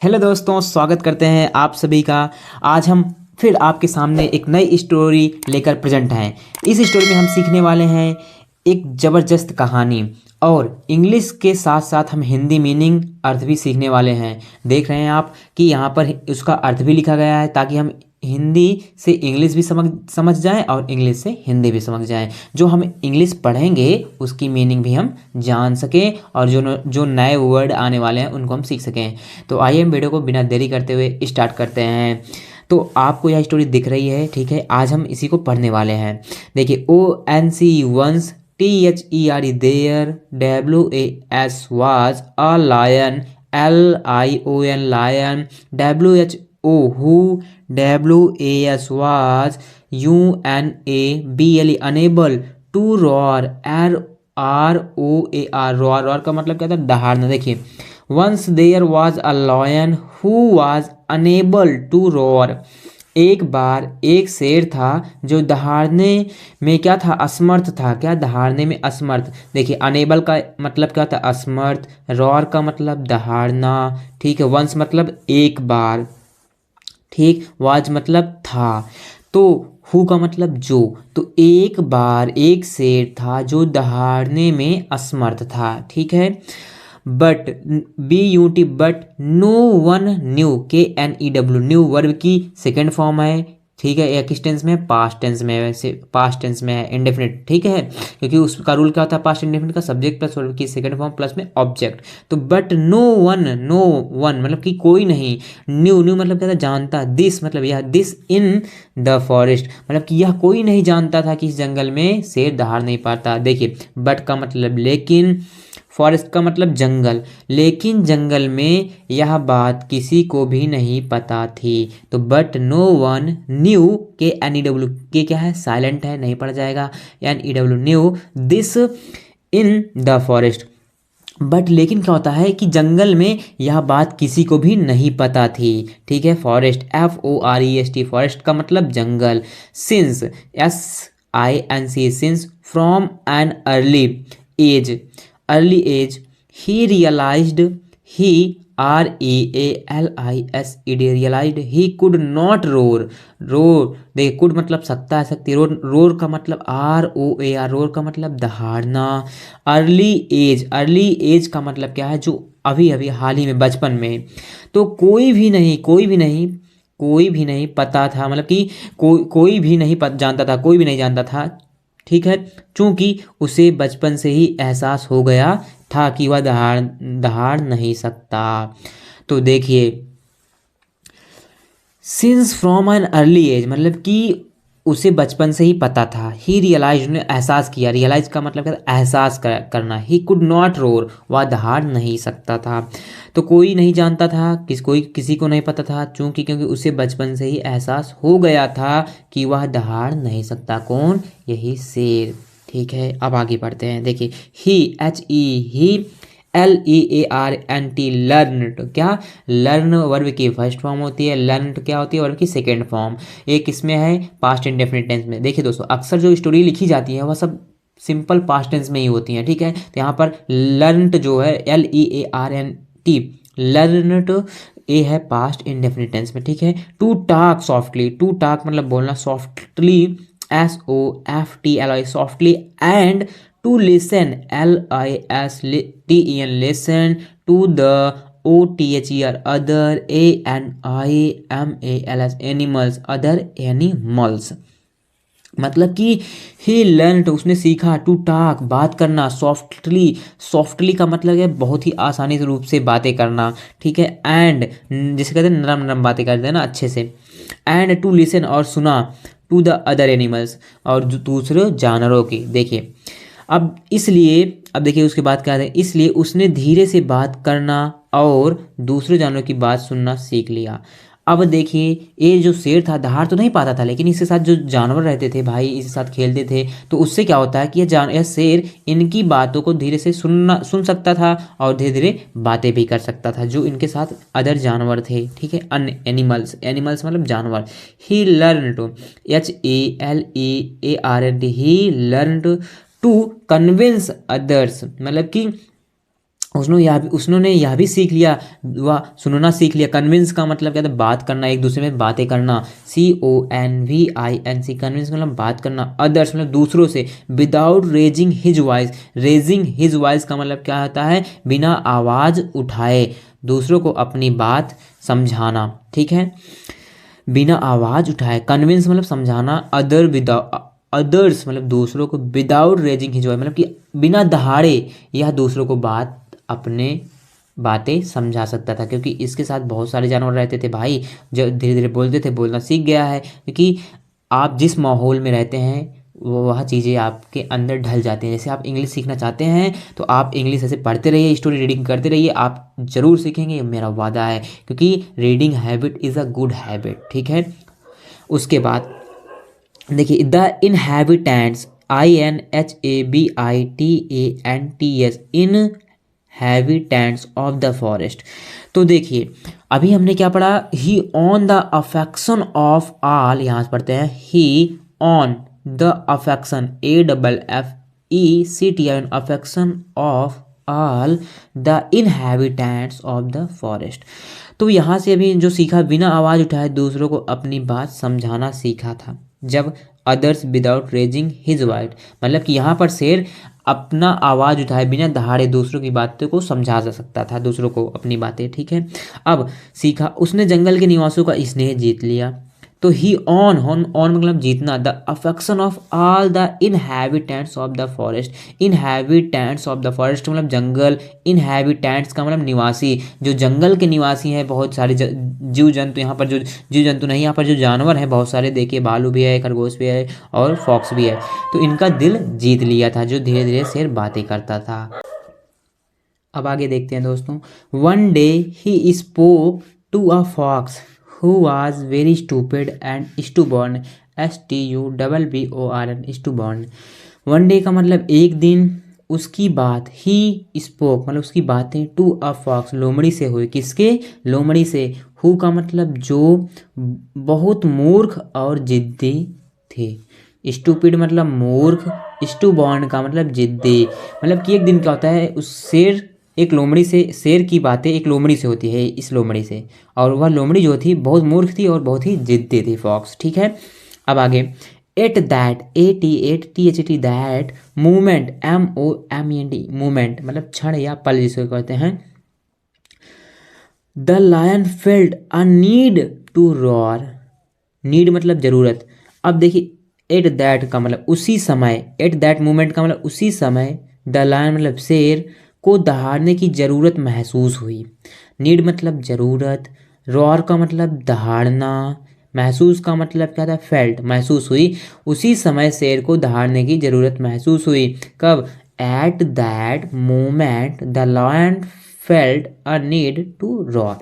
Hello दोस्तों, स्वागत करते हैं आप सभी का। आज हम फिर आपके सामने एक नई स्टोरी लेकर प्रेजेंट हैं। इस स्टोरी में हम सीखने वाले हैं एक ज़बरदस्त कहानी, और इंग्लिश के साथ साथ हम हिंदी मीनिंग अर्थ भी सीखने वाले हैं। देख रहे हैं आप कि यहाँ पर उसका अर्थ भी लिखा गया है, ताकि हम हिंदी से इंग्लिश भी समझ जाएं और इंग्लिश से हिंदी भी समझ जाएं। जो हम इंग्लिश पढ़ेंगे उसकी मीनिंग भी हम जान सकें, और जो नए वर्ड आने वाले हैं उनको हम सीख सकें। तो आइए हम वीडियो को बिना देरी करते हुए स्टार्ट करते हैं। तो आपको यह स्टोरी दिख रही है, ठीक है। आज हम इसी को पढ़ने वाले हैं। देखिए, ONC once THERE there, WAS was a lion, LION lion, WHO who, WAS was UNABLE unable, to roar, ROAR roar, roar का मतलब क्या था? दहाड़ना। देखिए, once there was a lion who was unable to roar. एक बार एक शेर था जो दहाड़ने में क्या था? असमर्थ था। क्या? दहाड़ने में असमर्थ। देखिए, अनेबल का मतलब क्या था? असमर्थ। रॉर का मतलब दहाड़ना, ठीक है। वंस मतलब एक बार, ठीक। वाज मतलब था। तो हु का मतलब जो। तो एक बार एक शेर था जो दहाड़ने में असमर्थ था, ठीक है। But, BUT, but no one knew, KNEW, knew verb की सेकेंड फॉर्म है, ठीक है। या किस टेंस में है? पास्ट टेंस में है। वैसे पास्ट टेंस में है, इंडेफिनिट, ठीक है। क्योंकि उसका रूल क्या होता है? पास्ट इंडेफिनिट का सब्जेक्ट प्लस वर्ब की सेकेंड फॉर्म प्लस में ऑब्जेक्ट। तो but no one, no one मतलब कि कोई नहीं। न्यू, न्यू मतलब क्या था? जानता। दिस मतलब यह, दिस इन द फॉरेस्ट मतलब कि यह कोई नहीं जानता था कि इस जंगल में शेर दहाड़ नहीं पाता। देखिए, बट का मतलब लेकिन, फॉरेस्ट का मतलब जंगल, लेकिन जंगल में यह बात किसी को भी नहीं पता थी। तो but no one knew, KNEW, के क्या है? साइलेंट है, नहीं पढ़ जाएगा। NEW new this in the forest. But लेकिन क्या होता है कि जंगल में यह बात किसी को भी नहीं पता थी, ठीक है। फॉरेस्ट, FOREST, फॉरेस्ट का मतलब जंगल। Since, SINC, since, from an early age, early age, he realised, he, REALISED, realised he could not roar. Roar, देखिए, कुड मतलब सकता है, सकती। रोर, रोर का मतलब ROAR, रोर का मतलब दहाड़ना। अर्ली एज, अर्ली एज का मतलब क्या है? जो अभी अभी हाल ही में, बचपन में। तो कोई भी नहीं, कोई भी नहीं, कोई भी नहीं पता था, मतलब कि कोई भी नहीं जानता था, कोई भी नहीं जानता था, ठीक है। चूंकि उसे बचपन से ही एहसास हो गया था कि वह दहाड़ दहाड़ नहीं सकता। तो देखिए, since from an early age मतलब कि उसे बचपन से ही पता था। ही रियलाइज, ने एहसास किया। रियलाइज का मतलब क्या था? एहसास करना। ही कुड नॉट रोर, वह दहाड़ नहीं सकता था। तो कोई नहीं जानता था, कोई किसी को नहीं पता था, क्योंकि उसे बचपन से ही एहसास हो गया था कि वह दहाड़ नहीं सकता। कौन? यही शेर, ठीक है। अब आगे बढ़ते हैं। देखिए, ही, ही, LEARNT, लर्न। क्या? लर्न वर्ब की फर्स्ट फॉर्म होती है। लर्न क्या होती है? वर्ब की सेकेंड फॉर्म। एक इसमें है पास्ट इंडेफिनिट टेंस में। देखिए दोस्तों, अक्सर जो स्टोरी लिखी जाती है वह सब सिंपल पास्ट टेंस में ही होती हैं, ठीक है। तो यहाँ पर लर्नट जो है, LEARNT, लर्नट, ए है पास्ट इंडेफिनिट टेंस में, ठीक है। To talk softly, to talk मतलब बोलना, softly, SOFTLY, softly. And to listen, LISTEN, listen. To the, OTHER, other, ANIMALS, animals, other animals. मतलब कि ही लर्नड, उसने सीखा। टू टॉक, बात करना। सॉफ्टली, सॉफ्टली का मतलब है बहुत ही आसानी से रूप से बातें करना, ठीक है। एंड, जिसे कहते हैं नरम नरम बातें करते हैं ना, अच्छे से। एंड टू लिसन, और सुना। टू द अदर एनिमल्स, और दूसरे जानवरों की। देखिए, अब इसलिए, अब देखिए उसके बाद क्या है, इसलिए उसने धीरे से बात करना और दूसरे जानवरों की बात सुनना सीख लिया। अब देखिए, ये जो शेर था दहाड़ तो नहीं पाता था, लेकिन इसके साथ जो जानवर रहते थे भाई, इसके साथ खेलते थे, तो उससे क्या होता है कि यह शेर इनकी बातों को धीरे से सुन सकता था, और धीरे धीरे बातें भी कर सकता था, जो इनके साथ अदर जानवर थे, ठीक है। अन्य एनिमल्स, एनिमल्स मतलब जानवर। He learn to, HALEARNT, he learn to convince others, मतलब कि उन्होंने यह भी सीख लिया, वह सुनना सीख लिया। कन्विंस का मतलब क्या था, बात करना, एक दूसरे में बातें करना। CONVINC, कन्विंस मतलब बात करना। अदर्स मतलब दूसरों से। Without raising his voice, raising his voice का मतलब क्या होता है, बिना आवाज़ उठाए दूसरों को अपनी बात समझाना, ठीक है, बिना आवाज़ उठाए। कन्विंस मतलब समझाना। अदर्स मतलब दूसरों को। विदाउट रेजिंग हिज वॉइस मतलब कि बिना दहाड़े यह दूसरों को अपने बातें समझा सकता था, क्योंकि इसके साथ बहुत सारे जानवर रहते थे भाई, जो धीरे धीरे बोलते थे, बोलना सीख गया है, क्योंकि आप जिस माहौल में रहते हैं वह चीज़ें आपके अंदर ढल जाती हैं। जैसे आप इंग्लिश सीखना चाहते हैं तो आप इंग्लिश ऐसे पढ़ते रहिए, स्टोरी रीडिंग करते रहिए, आप ज़रूर सीखेंगे, ये मेरा वादा है, क्योंकि reading habit is a good habit, ठीक है। उसके बाद देखिए, the inhabitants, INHABITANTS, inhabitants of the forest. तो देखिए अभी हमने क्या पढ़ा, he won the affection of all, यहाँ से पढ़ते हैं, he won the affection, AFFECTION, affection of all the inhabitants of the forest. तो यहाँ से अभी जो सीखा, बिना आवाज़ उठाए दूसरों को अपनी बात समझाना सीखा था। जब others without raising his voice, मतलब कि यहाँ पर शेर अपना आवाज़ उठाए बिना दहाड़े दूसरों की बातों को समझा जा सकता था, दूसरों को अपनी बातें, ठीक है। अब सीखा, उसने जंगल के निवासियों का स्नेह जीत लिया। तो ही ऑन मतलब जीतना, the affection of all the inhabitants of the forest. Inhabitants of the forest मतलब जंगल, इनहैबिटेंट्स का मतलब निवासी, जो जंगल के निवासी हैं, बहुत सारे जीव जंतु, यहाँ पर जो जीव जंतु नहीं, यहाँ पर जो जानवर हैं बहुत सारे, देखिए भालू भी है, खरगोश भी है और फॉक्स भी है, तो इनका दिल जीत लिया था, जो धीरे धीरे शेर बातें करता था। अब आगे देखते हैं दोस्तों। One day he spoke to a fox who was very stupid and stubborn, STUBBORN, stubborn। One day का मतलब एक दिन, उसकी बात, ही स्पोक मतलब उसकी बातें, टू अ फॉक्स लोमड़ी से हुई, किसके, लोमड़ी से। हु का मतलब जो बहुत मूर्ख और जिद्दी थे। स्टूपिड मतलब मूर्ख, स्टूबॉर्न का मतलब जिद्दी। मतलब कि एक दिन क्या होता है, उस शेर एक लोमड़ी से, शेर की बातें एक लोमड़ी से होती है, इस लोमड़ी से, और वह लोमड़ी जो थी बहुत मूर्ख थी और बहुत ही जिद्दी थी, फॉक्स, ठीक है। अब आगे, at that, ATATTHT that movement, MOMENT movement मतलब क्षण या पल जिसको कहते हैं। The lion felt a need to roar, need मतलब जरूरत। अब देखिए, एट दैट का मतलब उसी समय, एट दैट मोमेंट का मतलब उसी समय, द लायन मतलब शेर को दहाड़ने की ज़रूरत महसूस हुई। नीड मतलब ज़रूरत, रॉर का मतलब दहाड़ना, महसूस का मतलब क्या था, फेल्ट, महसूस हुई। उसी समय शेर को दहाड़ने की ज़रूरत महसूस हुई। कब, at that moment the lion felt a need to roar.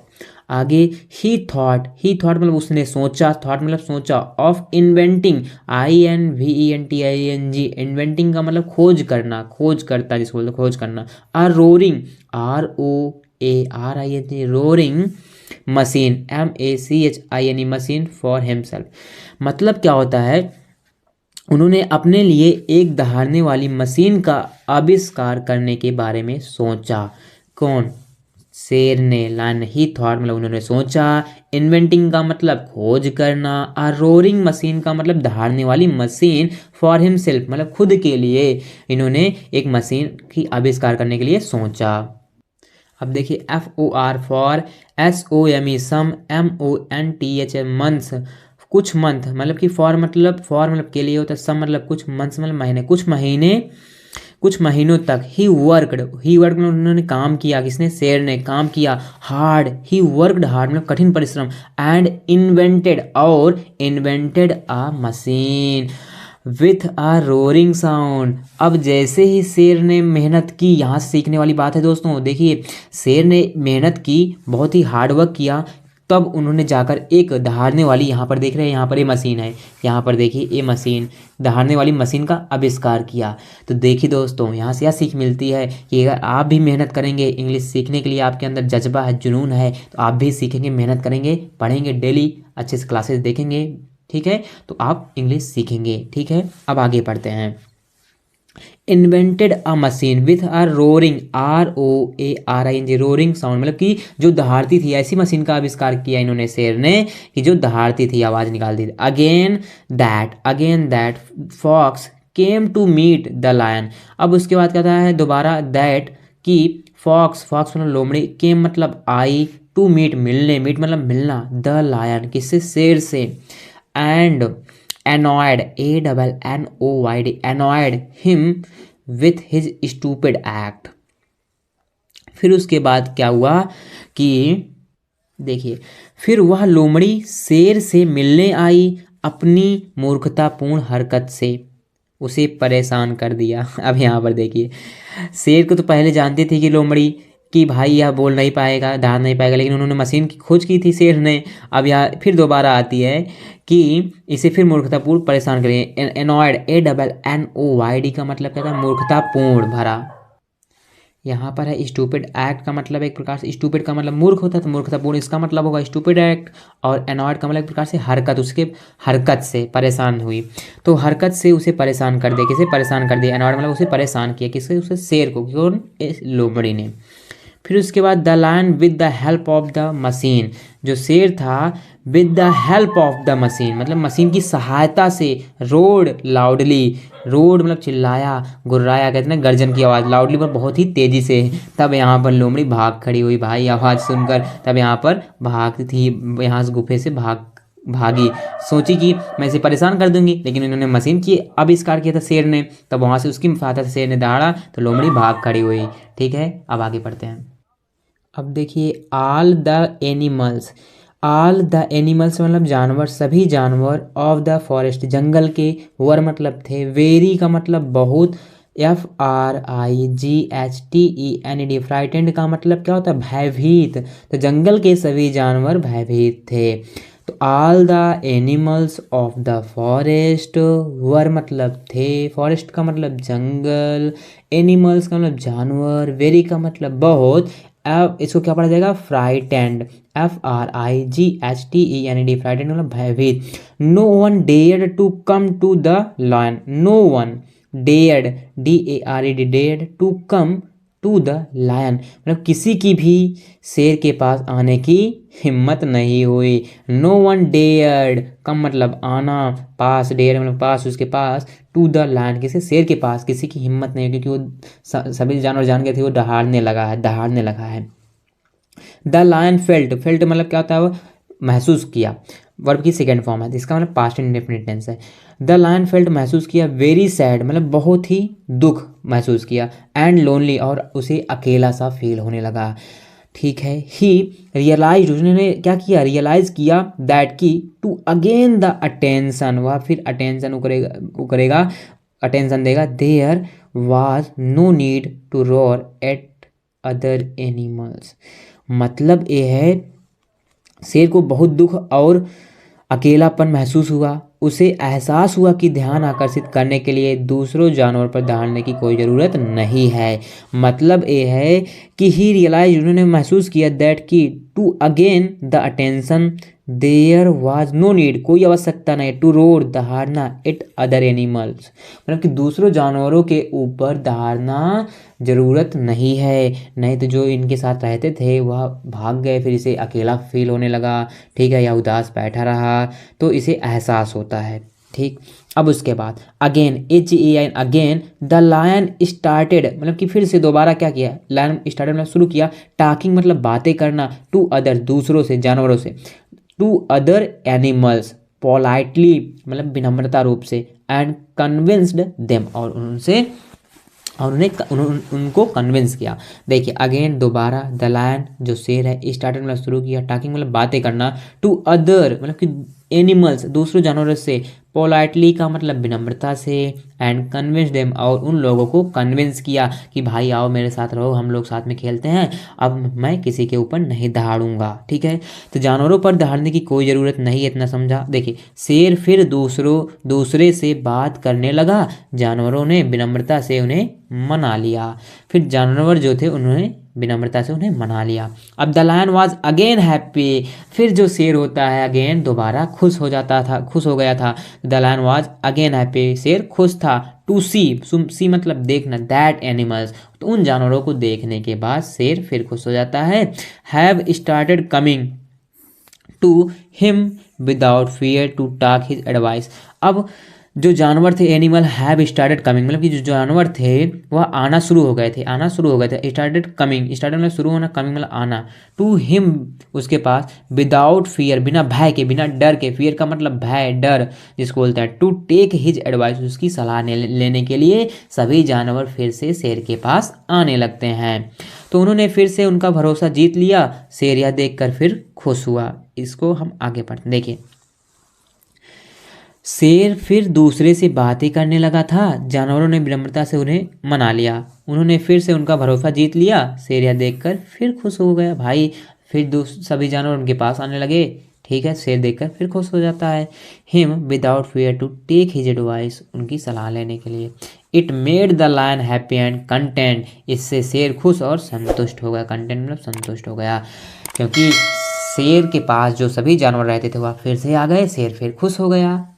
आगे, ही थॉट मतलब उसने सोचा, थॉट मतलब सोचा, ऑफ इन्वेंटिंग, INVENTING, इन्वेंटिंग का मतलब खोज करना, खोज करता जिसको बोलते खोज करना। Roaring, ROARING, roaring machine, MACHINE, machine for himself. मतलब क्या होता है, उन्होंने अपने लिए एक दहाड़ने वाली मशीन का आविष्कार करने के बारे में सोचा। कौन, शेर ने। लाइन, ही थॉट मतलब उन्होंने सोचा, इन्वेंटिंग का मतलब खोज करना, आ रोरिंग मशीन का मतलब दहाड़ने वाली मशीन, फॉर हिमसेल्फ मतलब खुद के लिए इन्होंने एक मशीन की आविष्कार करने के लिए सोचा। अब देखिए, FOR for SOME some, MONTH months, कुछ मंथ मतलब कि फॉर मतलब के लिए होता है, सम मतलब कुछ, मंथ्स मतलब महीने, कुछ महीने, कुछ महीनों तक। ही वर्कड में उन्होंने काम किया, किसने, शेर ने काम किया। हार्ड, ही वर्कड हार्ड मतलब कठिन परिश्रम। एंड इन्वेंटेड, और invented a machine with a roaring sound. अब जैसे ही शेर ने मेहनत की, यहाँ से सीखने वाली बात है दोस्तों, देखिए शेर ने मेहनत की, बहुत ही हार्ड वर्क किया, तब उन्होंने जाकर एक दहाड़ने वाली, यहाँ पर देख रहे हैं, यहाँ पर ये मशीन है, यहाँ पर देखिए ये मशीन, दहाड़ने वाली मशीन का आविष्कार किया। तो देखिए दोस्तों, यहाँ से यह सीख मिलती है कि अगर आप भी मेहनत करेंगे, इंग्लिश सीखने के लिए आपके अंदर जज्बा है, जुनून है, तो आप भी सीखेंगे, मेहनत करेंगे, पढ़ेंगे डेली, अच्छे से क्लासेस देखेंगे, ठीक है, तो आप इंग्लिश सीखेंगे, ठीक है। अब आगे पढ़ते हैं। Invented a machine with a roaring ROARING roaring sound, मतलब कि जो दहाड़ती थी, ऐसी मशीन का आविष्कार किया इन्होंने शेर ने कि जो दहाड़ती थी, आवाज़ निकालती थी। Again that fox came to meet the lion. अब उसके बाद कहता है दोबारा दैट कि फॉक्स मतलब लोमड़ी, केम मतलब आई, टू मीट मिलने, मीट मतलब मिलना, द लायन किससे, शेर से, and annoyed ANNOYD annoyed him with his stupid act। फिर उसके बाद क्या हुआ कि देखिए, फिर वह लोमड़ी शेर से मिलने आई, अपनी मूर्खतापूर्ण हरकत से उसे परेशान कर दिया। अब यहाँ पर देखिए, शेर को तो पहले जानती थी कि लोमड़ी कि भाई यह बोल नहीं पाएगा, दहाड़ नहीं पाएगा, लेकिन उन्होंने मशीन की खोज की थी शेर ने। अब यहाँ फिर दोबारा आती है कि इसे फिर मूर्खतापूर्ण परेशान करें। एनॉयड ANNOYD का मतलब क्या था, मूर्खतापूर्ण भरा। यहाँ पर है स्टूपिड एक्ट का मतलब एक प्रकार से, स्टूपिड का मतलब मूर्ख होता है, तो मूर्खतापूर्ण इसका मतलब होगा स्टूपिड एक्ट। और एनॉयड का मतलब एक प्रकार से हरकत, उसके हरकत से परेशान हुई, तो हरकत से उसे परेशान कर दे, किसे परेशान कर दिया, एनॉयड मतलब उसे परेशान किया, किससे, उसे शेर को, कौन, लोमड़ी ने। फिर उसके बाद the lion with the help of the machine, जो शेर था with the help of the machine मतलब मशीन की सहायता से, रोड लाउडली, रोड मतलब चिल्लाया, गुर्राया, कहते हैं ना गर्जन की आवाज़, लाउडली पर बहुत ही तेज़ी से। तब यहाँ पर लोमड़ी भाग खड़ी हुई भाई, आवाज़ सुनकर, तब यहाँ पर भागती थी, यहाँ से गुफे से भागी, सोची कि मैं इसे परेशान कर दूंगी, लेकिन इन्होंने मशीन की आविष्कार किया था शेर ने, तब वहाँ से उसकी सहायता से शेर ने दहाड़ा, तो लोमड़ी भाग खड़ी हुई। ठीक है, अब आगे पढ़ते हैं। अब देखिए, ऑल द एनिमल्स मतलब जानवर, सभी जानवर, ऑफ द फॉरेस्ट जंगल के, वर मतलब थे, वेरी का मतलब बहुत, FRIGHTENED फ्राइटेंड का मतलब क्या होता है, भयभीत, तो जंगल के सभी जानवर भयभीत थे। तो all the animals of the forest, were मतलब थे, फॉरेस्ट का मतलब जंगल, एनिमल्स का मतलब जानवर, वेरी का मतलब बहुत, इसको क्या पढ़ा जाएगा, फ्राइटेंड, FRIGHTENED फ्राइटेंड मतलब भयभीत। No one dared to come to the lion, no one dared, DARED dared to come to the lion मतलब किसी की भी शेर के पास आने की हिम्मत नहीं हुई। नो वन डेयर्ड, कम मतलब आना, पास, डेयर मतलब पास, उसके पास, टू द लायन किसी शेर के पास किसी की हिम्मत नहीं हुई, क्योंकि वो सभी जानवर जान गए थे वो दहाड़ने लगा है। द लायन फेल्ट मतलब क्या होता है, वो महसूस किया, वर्ब की सेकेंड फॉर्म है, जिसका मतलब पास्ट इंडेफिनिट टेंस है। द लायन फेल्ट महसूस किया, वेरी सैड मतलब बहुत ही दुख महसूस किया, एंड लोनली और उसे अकेला सा फील होने लगा। ठीक है, ही रियलाइज, उसने क्या किया, रियलाइज किया, दैट की टू अगेन द अटेंशन, वह फिर अटेंशन करेगा, अटेंशन देगा, there was no need to roar at other animals मतलब ये है, शेर को बहुत दुख और अकेलापन महसूस हुआ, उसे एहसास हुआ कि ध्यान आकर्षित करने के लिए दूसरों जानवर पर दहाड़ने की कोई ज़रूरत नहीं है। मतलब ये है कि ही रियलाइज, उन्होंने महसूस किया, दैट की to again the attention, there was no need कोई आवश्यकता नहीं, टू रोर दहाड़ना, इट अदर एनिमल्स मतलब कि दूसरों जानवरों के ऊपर दहाड़ना ज़रूरत नहीं है, नहीं तो जो इनके साथ रहते थे वह भाग गए, फिर इसे अकेला फील होने लगा। ठीक है, या उदास बैठा रहा, तो इसे एहसास होता है। ठीक, अब उसके बाद again, HEIN again, the lion started मतलब कि फिर से दोबारा क्या किया, लायन स्टार्टेड मतलब शुरू किया, टॉकिंग मतलब बातें करना, टू अदर दूसरों से, जानवरों से, टू अदर एनिमल्स पोलाइटली मतलब विनम्रता रूप से, एंड कन्विंस्ड देम और उनको कन्विंस किया। देखिए अगेन दोबारा, द लायन जो शेर है, स्टार्टेड मतलब शुरू किया, टॉकिंग मतलब बातें करना, टू अदर मतलब कि एनिमल्स दूसरों जानवरों से, पोलाइटली का मतलब विनम्रता से, एंड कन्विंस देम और उन लोगों को कन्विंस किया कि भाई आओ मेरे साथ रहो, हम लोग साथ में खेलते हैं, अब मैं किसी के ऊपर नहीं दहाड़ूंगा। ठीक है, तो जानवरों पर दहाड़ने की कोई ज़रूरत नहीं है, इतना समझा। देखिए शेर फिर दूसरे से बात करने लगा, जानवरों ने विनम्रता से उन्हें मना लिया, फिर जानवर जो थे उन्होंने विनम्रता से उन्हें मना लिया। अब the lion was again happy, फिर जो शेर होता है अगेन दोबारा खुश हो गया था। The lion was again happy, शेर खुश था, टू सी मतलब देखना, दैट एनिमल्स, तो उन जानवरों को देखने के बाद शेर फिर खुश हो जाता है। Have started coming to him without fear to talk his advice. अब जो जानवर थे, एनिमल हैव स्टार्टेड कमिंग, मतलब कि जो जानवर थे वह आना शुरू हो गए थे। स्टार्टेड कमिंग, स्टार्टेड मतलब शुरू होना, कमिंग मतलब आना, टू हिम उसके पास, विदाउट फियर बिना भय के, बिना डर के, फियर का मतलब भय डर जिसको बोलते हैं, टू टेक हिज एडवाइस उसकी सलाह लेने के लिए सभी जानवर फिर से शेर के पास आने लगते हैं। तो उन्होंने फिर से उनका भरोसा जीत लिया। शेर यह देखकर फिर खुश हुआ। इसको हम आगे पढ़ते, देखिए शेर फिर दूसरे से बातें करने लगा था। जानवरों ने विनम्रता से उन्हें मना लिया। उन्होंने फिर से उनका भरोसा जीत लिया। शेर यह देखकर फिर खुश हो गया। भाई फिर सभी जानवर उनके पास आने लगे। ठीक है, शेर देखकर फिर खुश हो जाता है। Him without fear to take his advice, उनकी सलाह लेने के लिए। It made the lion happy and content, इससे शेर खुश और संतुष्ट हो गया। कंटेंट मतलब संतुष्ट हो गया, क्योंकि शेर के पास जो सभी जानवर रहते थे वह फिर से आ गए। शेर फिर खुश हो गया।